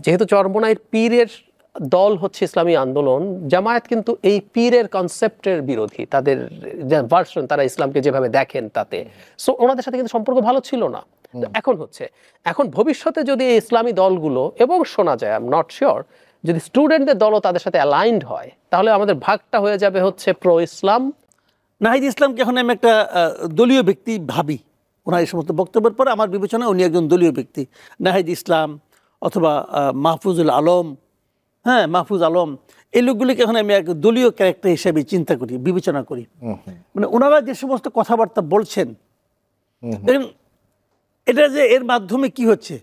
যেহেতু চরমোনাইর পীরের দল হচ্ছে ইসলামী আন্দোলন, জামায়াত কিন্তু এই পীরের কনসেপ্টের বিরোধী, তাদের যে ভার্সন তারা ইসলামকে যেভাবে দেখেন তাতে, সো ওনাদের সাথে কিন্তু সম্পর্ক ভালো ছিল না। এখন হচ্ছে, এখন ভবিষ্যতে যদি এই ইসলামী দলগুলো, এবং শোনা যায়, আই এম নট শিওর, যদি স্টুডেন্টদের দলও তাদের সাথে অ্যালাইন্ড হয়, তাহলে আমাদের ভাগটা হয়ে যাবে হচ্ছে প্রো ইসলাম। নাহিদ ইসলামকে এখন আমি একটা দলীয় ব্যক্তি ভাবি, ওনার এই সমস্ত বক্তব্যের পরে আমার বিবেচনায় উনি একজন দলীয় ব্যক্তি। নাহিদ ইসলাম অথবা মাহফুজুল আলম, হ্যাঁ মাহফুজ আলম, এই লোকগুলিকে এখন আমি এক দলীয় ক্যারেক্টার হিসেবে চিন্তা করি, বিবেচনা করি। মানে ওনারা যে সমস্ত কথাবার্তা বলছেন, এটা যে এর মাধ্যমে কি হচ্ছে,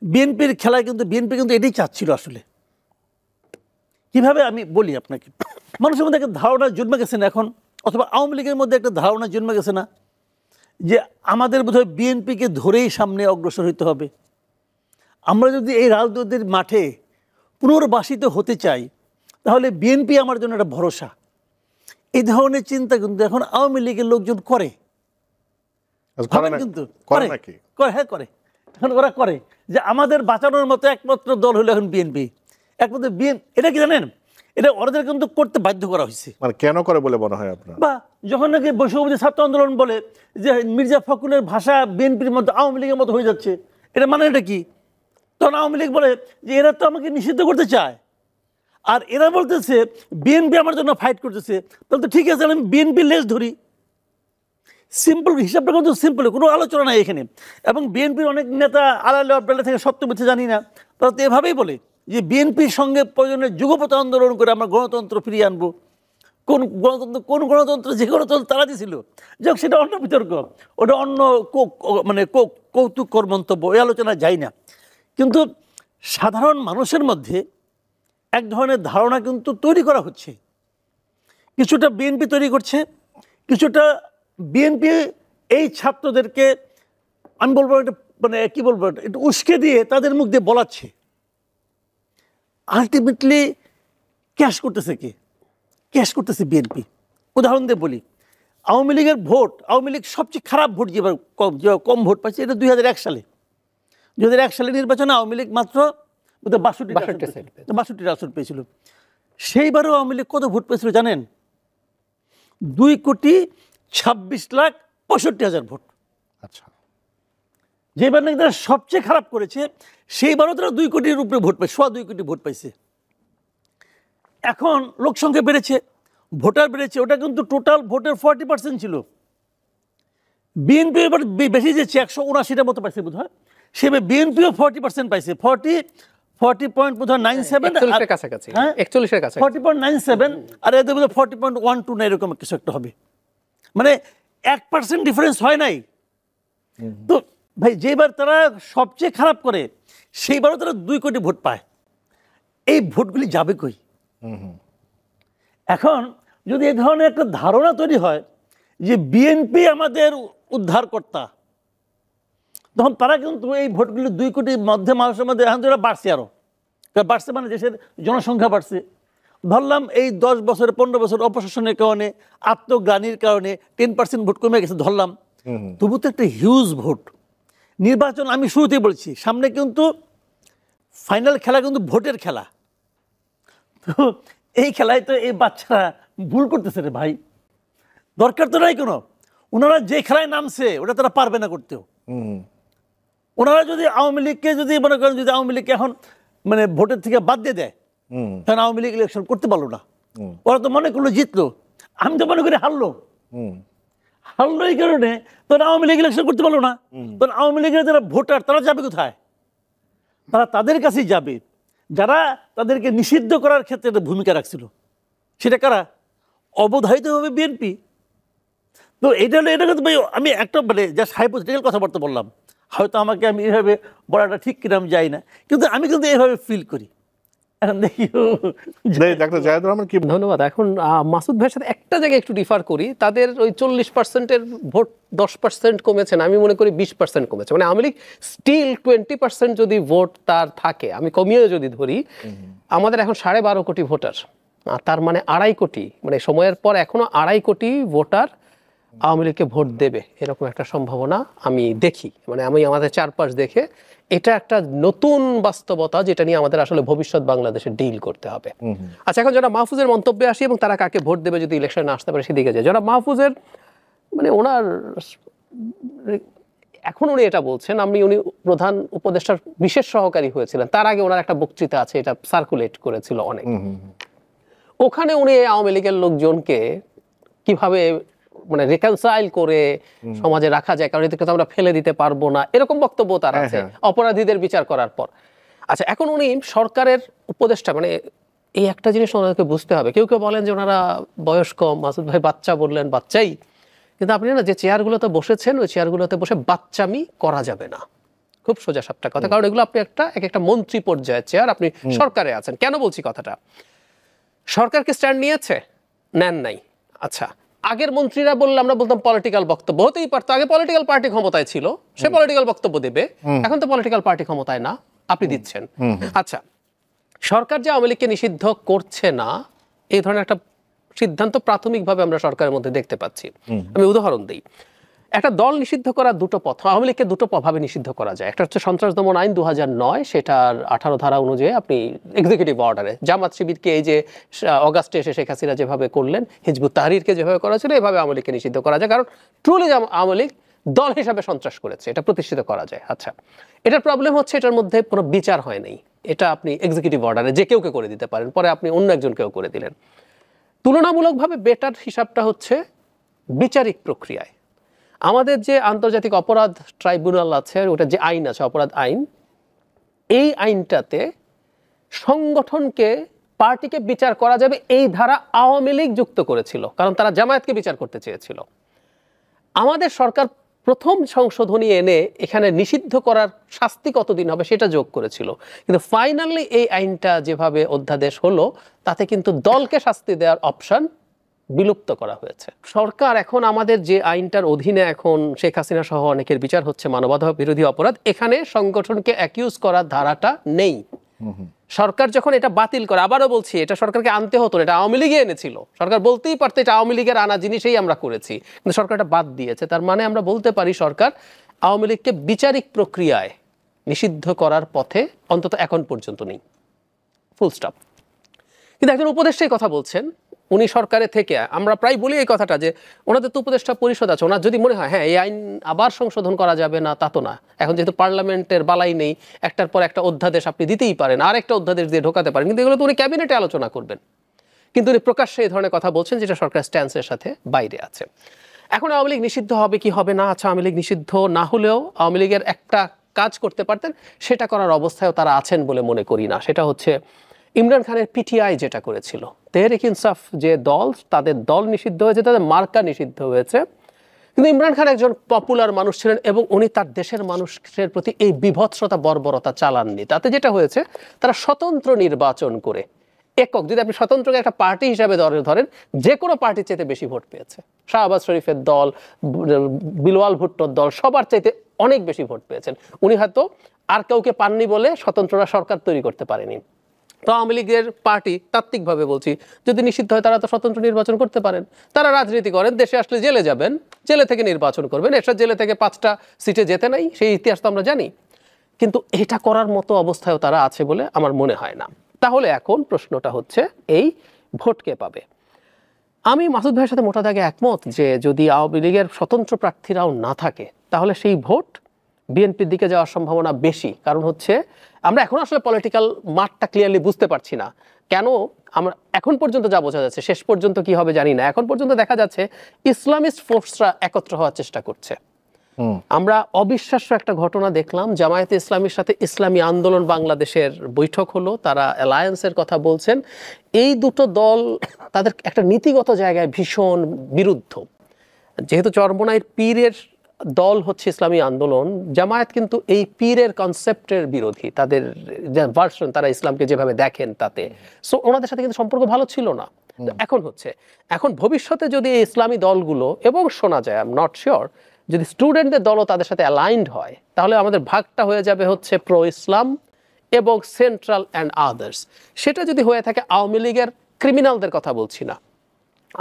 বিএনপির খেলায় কিন্তু বিএনপি কিন্তু এটাই চাচ্ছিল আসলে। কিভাবে আমি বলি আপনাকে, মানুষের মধ্যে একটা ধারণা জন্মে গেছে না এখন, অথবা আওয়ামী লীগের মধ্যে একটা ধারণা জন্মে গেছে না যে আমাদের বোধহয় বিএনপিকে ধরেই সামনে অগ্রসর হতে হবে। আমরা যদি এই রাজনীতির মাঠে পুনর্বাসিত হতে চাই, তাহলে বিএনপি আমার জন্য একটা ভরসা। এই ধরনের চিন্তা কিন্তু এখন আওয়ামী লীগের লোকজন করে, কিন্তু হ্যাঁ করে, এখন ওরা করে যে আমাদের বাঁচানোর মতো একমাত্র দল হলো এখন বিএনপি, একমাত্র বিএনপি। এটা কি জানেন, এটা ওদের কিন্তু করতে বাধ্য করা হয়েছে। মানে কেন করে বলে মনে হয় আপনার? বা যখন নাকি বৈষম্যবিরোধী ছাত্র আন্দোলন বলে যে মির্জা ফখরুলের ভাষা বিএনপির মতো আওয়ামী লীগের মতো হয়ে যাচ্ছে, এটা মানে এটা কি? তখন আওয়ামী লীগ বলে যে এরা তো আমাকে নিষিদ্ধ করতে চায়, আর এরা বলতেছে বিএনপি আমার জন্য ফাইট করতেছে, তাহলে তো ঠিক আছে, আমি বিএনপির লেজ ধরি। সিম্পল হিসাবটা কিন্তু সিম্পল, কোনো আলোচনা নাই এখানে। এবং বিএনপির অনেক নেতা আড়ালে অবডালে থেকে সত্য মিথ্যে জানি না, তারা তো এভাবেই বলে যে বিএনপির সঙ্গে প্রয়োজনে যুগপথ আন্দোলন করে আমরা গণতন্ত্র ফিরিয়ে আনবো। কোন গণতন্ত্র যে গণতন্ত্র তারা দিয়েছিল, যাক সেটা অন্য বিতর্ক, ওটা অন্য মানে কৌতুককর মন্তব্য, ওই আলোচনা যায় না। কিন্তু সাধারণ মানুষের মধ্যে এক ধরনের ধারণা কিন্তু তৈরি করা হচ্ছে, কিছুটা বিএনপি তৈরি করছে, কিছুটা বিএনপি এই ছাত্রদেরকে আমি বলবো এটা মানে কি বলবো, একটু উস্কে দিয়ে তাদের মুখ দিয়ে বলাচ্ছে। আলটিমেটলি ক্যাশ করতেছে কে? ক্যাশ করতেছে বিএনপি। উদাহরণ দিয়ে বলি, আওয়ামী লীগের ভোট, আওয়ামী লীগ সবচেয়ে খারাপ ভোট যেভাবে কম ভোট পাইছে, এটা 2001 সালে। 2001 সালে নির্বাচনে আওয়ামী লীগ মাত্র 62টি আসন পেয়েছিল। সেইবারও আওয়ামী লীগ কত ভোট পেয়েছিল জানেন? 2,26,65,000 ভোট। আচ্ছা, যেবার নাকি তারা সবচেয়ে খারাপ করেছে, সেইবারও তারা 2 কোটির উপরে ভোট পাইছে, 2.25 কোটি ভোট পাইছে। এখন লোকসংখ্যা বেড়েছে, ভোটার বেড়েছে, ওটা কিন্তু টোটাল ভোটের 40% ছিল। বিএনপি এবার বেশি যেছে, 179টার মতো পাইছে বোধ হয়, সেভাবে বিএনপিও 40% পাইছে, 40.97 কাছাকাছি, 41-এর কাছাকাছি, 40.97, আর এদের বোধ 40.12 না এরকম কিছু একটা হবে। মানে 1% ডিফারেন্স হয় নাই। তো ভাই যেবার তারা সবচেয়ে খারাপ করে, সেইবারও তারা 2 কোটি ভোট পায়। এই ভোটগুলি যাবে কই? এখন যদি এই ধরনের একটা ধারণা তৈরি হয় যে বিএনপি আমাদের উদ্ধারকর্তা, তখন তারা কিন্তু এই ভোটগুলি 2 কোটির মধ্যে মানুষের মধ্যে এখন তো বাড়ছে, আরো বাড়ছে, মানে দেশের জনসংখ্যা বাড়ছে। ধরলাম এই 10 বছর 15 বছর অপশাসনের কারণে, আত্মগ্লানির কারণে 10% ভোট কমে গেছে ধরলাম, তবু তো একটা হিউজ ভোট। নির্বাচন আমি শুরুতেই বলছি, সামনে কিন্তু ফাইনাল খেলা কিন্তু ভোটের খেলা। তো এই খেলায় তো এই বাচ্চারা ভুল করতেছে রে ভাই, দরকার তো নাই কোনো। ওনারা যে খেলায় নামছে ওটা তারা পারবে না করতেও। ওনারা যদি আওয়ামী লীগকে যদি মনে করেন, যদি আওয়ামী লীগকে এখন মানে ভোটের থেকে বাদ দিয়ে দেয়, তখন আওয়ামী লীগ ইলেকশন করতে পারলো না। ওরা তো মনে করলো জিতলো, আমি তো মনে করি হারলো। এই কারণে তখন আওয়ামী লীগ ইলেকশন করতে পারলো না। তখন আওয়ামী লীগের যারা ভোটার তারা যাবে কোথায়? তারা তাদের কাছেই যাবে যারা তাদেরকে নিষিদ্ধ করার ক্ষেত্রে একটা ভূমিকা রাখছিল। সেটা কারা? অবধারিতভাবে বিএনপি। তো এটা হলো, এটা কিন্তু আমি একটা মানে জাস্ট হাইপোথেটিক্যাল কথাবার্তা বললাম, হয়তো আমাকে আমি এইভাবে বলাটা ঠিক কিনা আমি যাই না, কিন্তু আমি কিন্তু এইভাবে ফিল করি। এখন দেখি ডাক্তার জায়েদুর রহমান কি। ধন্যবাদ। এখন মাসুদ ভাইয়ের সাথে একটা জায়গায় একটু ডিফার করি, তাদের ওই 40%-এর ভোট 10% কমেছে না, আমি মনে করি 20% কমেছে। মানে আওয়ামী লীগ স্টিল 20% যদি ভোট তার থাকে, আমি কমিয়ে যদি ধরি, আমাদের এখন 12.5 কোটি ভোটার, তার মানে 2.5 কোটি, মানে সময়ের পর এখনো 2.5 কোটি ভোটার আওয়ামী লীগকে ভোট দেবে, এরকম একটা সম্ভাবনা আমি দেখি। মানে আমি আমাদের চারপাশ দেখে এটা একটা নতুন বাস্তবতা যেটা নিয়ে আমাদের আসলে ভবিষ্যৎ বাংলাদেশে ডিল করতে হবে। আচ্ছা, এখন যারা মাহফুজের মন্তব্যে আসি এবং তারা কাকে ভোট দেবে যদি ইলেকশনে আসতে পারে সেদিকে যায়। যারা মাহফুজের মানে ওনার এখন উনি এটা বলছেন, উনি প্রধান উপদেষ্টার বিশেষ সহকারী হয়েছিলেন, তার আগে ওনার একটা বক্তৃতা আছে, এটা সার্কুলেট করেছিল অনেক। ওখানে উনি আওয়ামী লীগের লোকজনকে কিভাবে মানে রিকনসাইল করে সমাজে রাখা যায়, কারণ এদেরকে তো আমরা ফেলে দিতে পারবো না, এরকম বক্তব্য তার আছে অপরাধীদের বিচার করার পর। আচ্ছা, এখন উনি সরকারের উপদেষ্টা, মানে এই একটা জিনিস ওনাদেরকে বুঝতে হবে। কেউ কেউ বলেন যে ওনারা বয়স কম, মাসুদ ভাই বাচ্চা বললেন, বাচ্চাই, কিন্তু আপনি না যে চেয়ারগুলোতে বসেছেন ওই চেয়ারগুলোতে বসে বাচ্চামি করা যাবে না। খুব সোজা সাপটা কথা, কারণ এগুলো আপনি একটা মন্ত্রী পর্যায়ের চেয়ার, আপনি সরকারে আছেন। কেন বলছি কথাটা? সরকারকে স্ট্যান্ড নিয়েছে, নেন নাই। আচ্ছা, আগের মন্ত্রীরা বললে আমরা বলতাম পলিটিক্যাল বক্তব্য, হতেই পারতো, আগে পলিটিক্যাল পার্টি ক্ষমতায় ছিল, সে পলিটিক্যাল বক্তব্য দেবে। এখন তো পলিটিক্যাল পার্টি ক্ষমতায় না, আপনি দিচ্ছেন। আচ্ছা, সরকার যে আওয়ামী লীগকে নিষিদ্ধ করছে না এই ধরনের একটা সিদ্ধান্ত প্রাথমিকভাবে আমরা সরকারের মধ্যে দেখতে পাচ্ছি। আমি উদাহরণ দিই। একটা দল নিষিদ্ধ করার দুটো পথ, আওয়ামী লীগকে দুটো ভাবে নিষিদ্ধ করা যায়। একটা হচ্ছে সন্ত্রাস দমন আইন 2009, সেটার 18 ধারা অনুযায়ী আপনি এক্সিকিউটিভ অর্ডারে জামাত শিবিরকে এই যে অগাস্টে এসে শেখ হাসিনা যেভাবে করলেন, হিজবুত তাহরিরকে যেভাবে করা ছিল, এভাবে আওয়ামী লীগকে নিষিদ্ধ করা যায়, কারণ ট্রুলি আওয়ামী লীগ দল হিসাবে সন্ত্রাস করেছে, এটা প্রতিষ্ঠিত করা যায়। আচ্ছা, এটার প্রবলেম হচ্ছে এটার মধ্যে কোনো বিচার হয় নাই। এটা আপনি এক্সিকিউটিভ অর্ডারে যে কেউকে করে দিতে পারেন, পরে আপনি অন্য একজনকেও করে দিলেন। তুলনামূলকভাবে বেটার হিসাবটা হচ্ছে বিচারিক প্রক্রিয়ায়। আমাদের যে আন্তর্জাতিক অপরাধ ট্রাইব্যুনাল আছে, ওটা যে আইন আছে, অপরাধ আইন, এই আইনটাতে সংগঠনকে, পার্টিকে বিচার করা যাবে, এই ধারা আওয়ামী লীগ যুক্ত করেছিল, কারণ তারা জামায়াতকে বিচার করতে চেয়েছিল। আমাদের সরকার প্রথম সংশোধনী এনে এখানে নিষিদ্ধ করার শাস্তি কতদিন হবে সেটা যোগ করেছিল, কিন্তু ফাইনালি এই আইনটা যেভাবে অধ্যাদেশ হলো তাতে কিন্তু দলকে শাস্তি দেওয়ার অপশন বিলুপ্ত করা হয়েছে। সরকার এখন আমাদের যে আইনটার অধীনে এখন শেখ হাসিনা সহ অনেকের বিচার হচ্ছে মানবতা বিরোধী অপরাধ, এখানে সংগঠনকে অ্যাকিউজ করার ধারাটা নেই। সরকার যখন এটা বাতিল করে, আবারও বলছি, এটা সরকারকে আনতে হতো না, এটা আওয়ামী লীগে এনেছিল। সরকার বলতেই পারতো এটা আওয়ামী লীগের আনা জিনিসই আমরা করেছি, কিন্তু সরকারটা বাদ দিয়েছে। তার মানে আমরা বলতে পারি সরকার আওয়ামী লীগকে বিচারিক প্রক্রিয়ায় নিষিদ্ধ করার পথে অন্তত এখন পর্যন্ত নেই, ফুল স্টপ। কিন্তু একজন উপদেষ্টাই কথা বলছেন, উনি সরকারে থেকে, আমরা প্রায় বলি এই কথাটা যে ওনাদের তো উপদেষ্টা পরিষদ আছে, ওনার যদি মনে হয় হ্যাঁ এই আইন আবার সংশোধন করা যাবে না, তা তো না। এখন যেহেতু পার্লামেন্টের বালাই নেই, একটার পর একটা অধ্যাদেশ আপনি দিতেই পারেন, আর একটা অধ্যাদেশ দিয়ে ঢোকাতে পারেন, কিন্তু এগুলো তো উনি ক্যাবিনেটে আলোচনা করবেন। কিন্তু উনি প্রকাশ্যে এই ধরনের কথা বলছেন যেটা সরকার স্ট্যান্সের সাথে বাইরে আছে। এখন আওয়ামী লীগ নিষিদ্ধ হবে কি হবে না, আচ্ছা, আওয়ামী লীগ নিষিদ্ধ না হলেও আওয়ামী লীগের একটা কাজ করতে পারতেন, সেটা করার অবস্থায়ও তারা আছেন বলে মনে করি না। সেটা হচ্ছে ইমরান খানের পিটিআই যেটা করেছিল, তেহরিক ইনসাফ যে দল, তাদের দল নিষিদ্ধ হয়েছে, তাদের মার্কা নিষিদ্ধ হয়েছে, কিন্তু ইমরান খান একজন পপুলার মানুষ ছিলেন এবং উনি তার দেশের মানুষের প্রতি এই বিভৎসতা বর্বরতা চালাননি। তাতে যেটা হয়েছে, তারা স্বতন্ত্র নির্বাচন করে একক, যদি আপনি স্বতন্ত্রকে একটা পার্টি হিসাবে ধরেন, যে কোনো পার্টির চাইতে বেশি ভোট পেয়েছে। শাহবাজ শরীফের দল, বিলওয়াল ভুট্টোর দল সবার চাইতে অনেক বেশি ভোট পেয়েছেন। উনি হয়তো আর কাউকে পাননি বলে স্বতন্ত্ররা সরকার তৈরি করতে পারেনি। তো আওয়ামী লীগের পার্টি, তাত্ত্বিকভাবে বলছি, যদি নিষিদ্ধ হয় তারা তো স্বতন্ত্র নির্বাচন করতে পারেন। তারা রাজনীতি করেন, দেশে আসলে জেলে যাবেন, জেলে থেকে নির্বাচন করবেন। এরশাদ জেলে থেকে 5টা সিটে যেতে নাই, সেই ইতিহাস তো আমরা জানি। কিন্তু এটা করার মতো অবস্থায়ও তারা আছে বলে আমার মনে হয় না। তাহলে এখন প্রশ্নটা হচ্ছে এই ভোট কে পাবে? আমি মাসুদ ভাইয়ের সাথে মোটা দাগে একমত যে যদি আওয়ামী লীগের স্বতন্ত্র প্রার্থীরাও না থাকে তাহলে সেই ভোট বিএনপির দিকে যাওয়ার সম্ভাবনা বেশি। কারণ হচ্ছে আমরা এখন আসলে পলিটিক্যাল মাঠটা ক্লিয়ারলি বুঝতে পারছি না। কেন আমরা এখন পর্যন্ত যা বোঝা যাচ্ছে, শেষ পর্যন্ত কি হবে জানি না, এখন পর্যন্ত দেখা যাচ্ছে ইসলামিস্ট ফোর্সরা একত্র হওয়ার চেষ্টা করছে। আমরা অবিশ্বাস্য একটা ঘটনা দেখলাম, জামায়াতে ইসলামীর সাথে ইসলামী আন্দোলন বাংলাদেশের বৈঠক হলো, তারা অ্যালায়েন্সের কথা বলছেন। এই দুটো দল তাদের একটা নীতিগত জায়গায় ভীষণ বিরুদ্ধ। যেহেতু চরমোনাইয়ের পীরের দল হচ্ছে ইসলামী আন্দোলন, জামায়াত কিন্তু এই পীরের কনসেপ্টের বিরোধী, তাদের যে ভার্সন, তারা ইসলামকে যেভাবে দেখেন তাতে। সো ওনাদের সাথে কিন্তু সম্পর্ক ভালো ছিল না। এখন ভবিষ্যতে যদি এই ইসলামী দলগুলো, এবং শোনা যায়, আই এম নট শিওর, যদি স্টুডেন্টদের দলও তাদের সাথে অ্যালাইন্ড হয়, তাহলে আমাদের ভাগটা হয়ে যাবে হচ্ছে প্রো ইসলাম এবং সেন্ট্রাল অ্যান্ড আদার্স। সেটা যদি হয়ে থাকে, আওয়ামী লীগের ক্রিমিনালদের কথা বলছি না,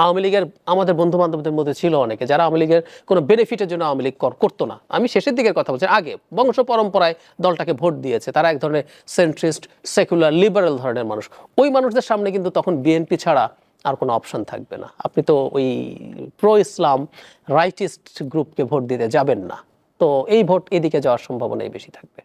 আওয়ামী লীগের আমাদের বন্ধু বান্ধবদের মধ্যে ছিল অনেকে যারা আওয়ামী লীগের কোনো বেনিফিটের জন্য আওয়ামী লীগ করতো না। আমি শেষের দিকের কথা বলছি, আগে বংশ পরম্পরায় দলটাকে ভোট দিয়েছে, তারা এক ধরনের সেন্ট্রিস্ট, সেকুলার, লিবারেল ধরনের মানুষ। ওই মানুষদের সামনে কিন্তু তখন বিএনপি ছাড়া আর কোনো অপশন থাকবে না। আপনি তো ওই প্রো ইসলাম রাইটিস্ট গ্রুপকে ভোট দিতে যাবেন না। তো এই ভোট এদিকে যাওয়ার সম্ভাবনাই বেশি থাকবে।